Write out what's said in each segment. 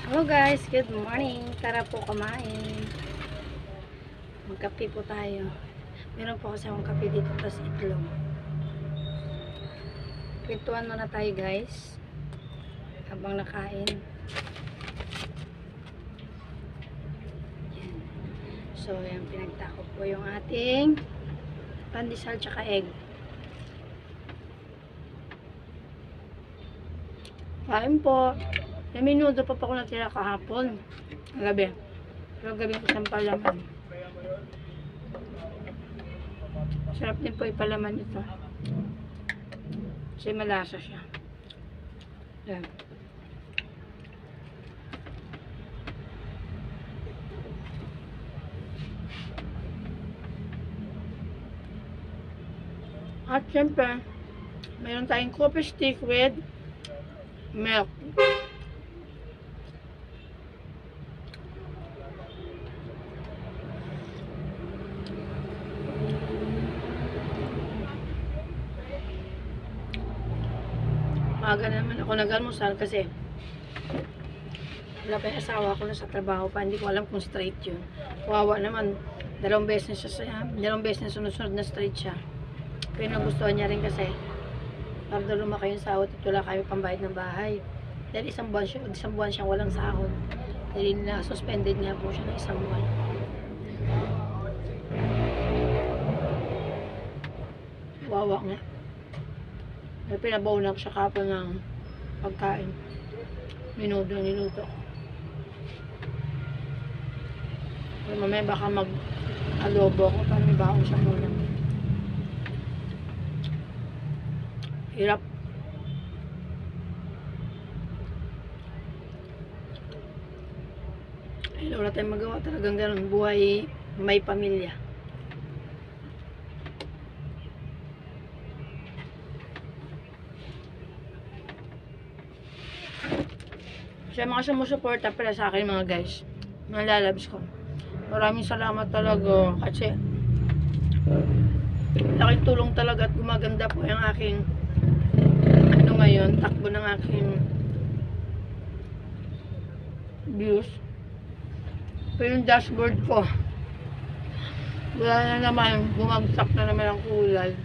Hello guys, good morning. Tara po kumain. Magkape po tayo. Meron po kasi akong kape dito tapos itlog. Kwentuhan muna tayo guys. Habang nakain. Yan. So, yan pinagtako po yung ating pandesal tsaka egg. Kain po. May minuto pa po ako natira kahapon. Gabi. Pero gabi ko siyang palaman. Sarap din po ipalaman ito. Kasi malasa siya. Yan. At syempre, mayroon tayong coffee stick with milk. Maaga naman ako nag-almusal kasi wala pa yung asawa ko na sa trabaho pa. Hindi ko alam kung straight yun. Wawa naman. Dalawang beses na sunod-sunod na straight siya. Pero nagustuhan niya rin kasi para daw lumaki yung sahod at wala kayo pambayad ng bahay. Dahil isang buwan siya walang sahod. Dahil na-suspended nga po siya ng isang buwan. Wawa nga. May pinabawnak siya kapon ng pagkain. Niluto. Pero mamaya baka mag-adobo ko para may baon siya muna. Hirap. Ay, wala tayong magawa. Talagang ganun. Buhay may pamilya. Sa mga sumusuporta pala sa akin mga guys, mga lalabs ko, maraming salamat talaga kasi laking tulong talaga at gumaganda po yung aking ngayon, takbo ng aking views. Pero yung dashboard ko wala na naman, bumagsak na naman ang kulay.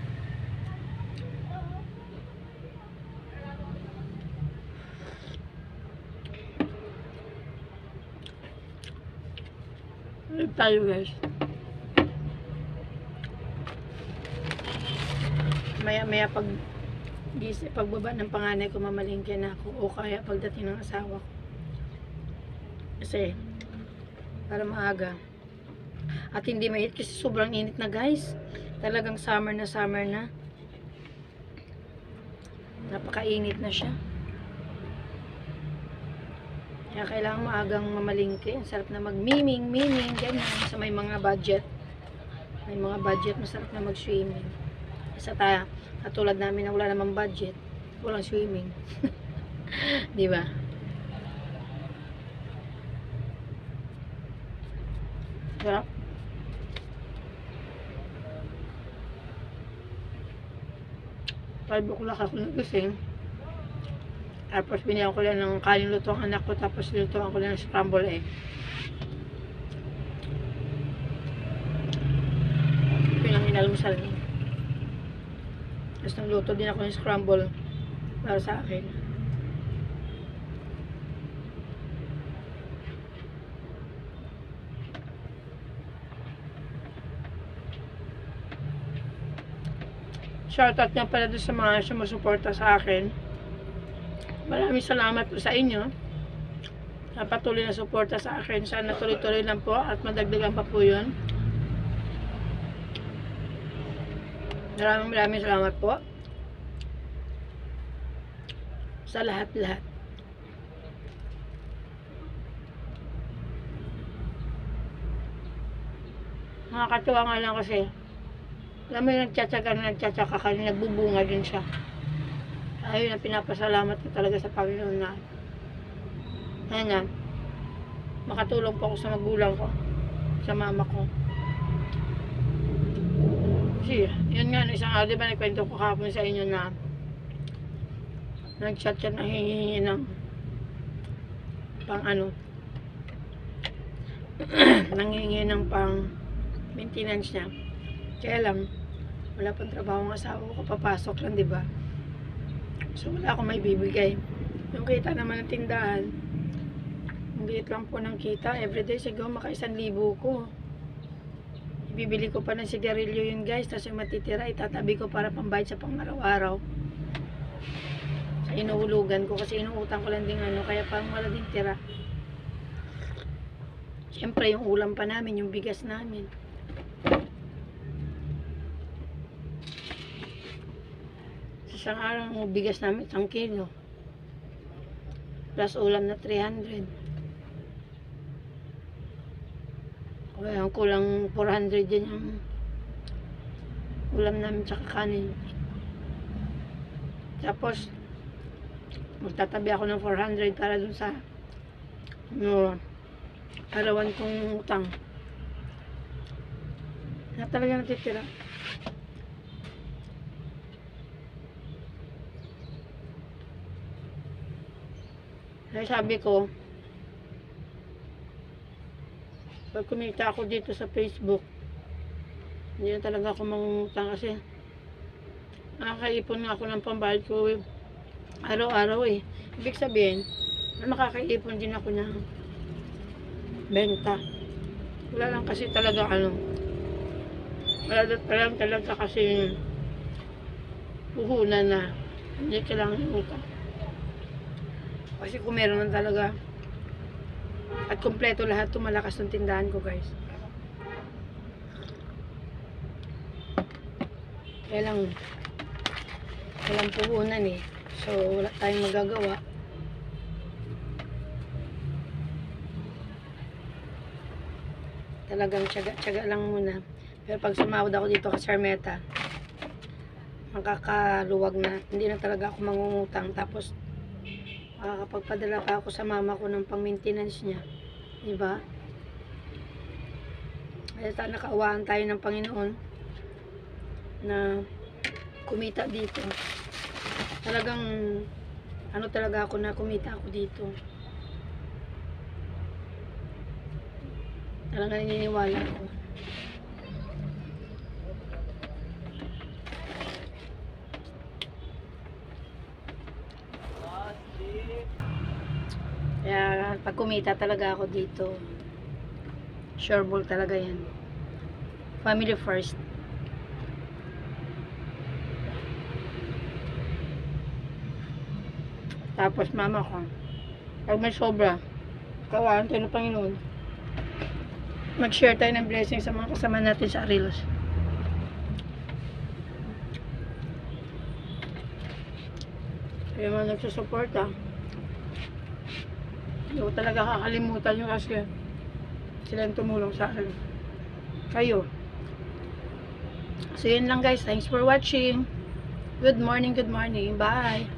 Ulit tayo guys. Maya pagbaba ng panganay ko, mamalingke na ako o kaya pagdating ng asawa ko. Kasi para maaga. At hindi mainit kasi sobrang init na guys. Talagang summer na. Napakainit na siya. Kaya kailangan maagang mamalingke. Ang sarap na mag-miming, ganyan. Sa may mga budget. May mga budget, masarap na mag-swimming. Sa katulad namin na wala namang budget, walang swimming. Di ba? Sarap. Buklak ako nagising. Tapos binigyan ko lang ng kanin luto ang anak ko, tapos nilutoan ko lang ng scramble egg. Pinang inalmusal niya. Tapos nagluto din ako ng scramble para sa akin. Shoutout nga pala doon sa mga sumusuporta sa akin. Maraming salamat po sa inyo sa patuloy na suporta sa akin. Sana tuloy-tuloy lang po at madagdagan pa po yun. Maraming salamat po sa lahat-lahat. Nakakatuwa nga lang kasi alam mo yung nagtsatsaga ka, nagbubunga din siya. Ayun ang pinapasalamat ko talaga sa Panginoon na ayan, makatulong po ako sa magulang ko, sa mama ko. Kasi yun nga, isang araw, diba nagkwento ko kahapon sa inyo na nag-chat siya na hihingi ng pang ano, nangingi ng pang maintenance niya. Kaya lang, wala pang trabaho ng asawa ko, papasok lang, di ba? So, wala akong may bibigay. Yung kita naman ng tindahan, ang liit lang po ng kita. Everyday, siguro maka 1,000 ko. Ibibili ko pa ng sigarilyo yun, guys. Tapos yung matitira, itatabi ko para pambayad sa pang-araw-araw. Sa inuhulugan ko, kasi inuutang ko lang din ano, kaya parang wala din tira. Siyempre, yung ulam pa namin, yung bigas namin. Isang araw, yung bigas namin, 1 kilo. Plus ulam na 300. Kaya kulang 400 din yung ulam namin tsaka kanin. Tapos, magtatabi ako ng 400 para dun sa arawan kong utang. Na talaga natitira. Kaya sabi ko, pag kumita ako dito sa Facebook, hindi na talaga ako mangungutang kasi nakakaipon nga ako ng pambayad ko araw-araw eh. Ibig sabihin, makakaipon din ako ng benta. Wala lang kasi talaga ano, wala lang talaga kasi puhunan na hindi kailangan utang. Kasi kung meron lang talaga at kompleto lahat, malakas ng tindahan ko, guys. Kaya lang walang puhunan eh. So wala tayong magagawa. Talagang tiyaga-tiyaga lang muna. Pero pag sumahod ako dito sa Sarmeta, makakaluwag na. Hindi na talaga ako mangungutang. Tapos makakapagpadala pa ako sa mama ko ng pang-maintenance niya. Diba? Kaya sana kaawaan tayo ng Panginoon na kumita dito. Talagang ano talaga ako na kumita ako dito. Talagang naniniwala ako. Kaya pag kumita talaga ako dito, sure ball talaga yan. Family first. Tapos mama ko, pag may sobra, kaawaan tayo ng Panginoon. Mag-share tayo ng blessing sa mga kasama natin sa Arilos. Kaya mga nagsusuporta, hindi ko talaga kakalimutan yung kasi sila yung tumulong sa akin. Kayo. So yun lang guys. Thanks for watching. Good morning, good morning. Bye.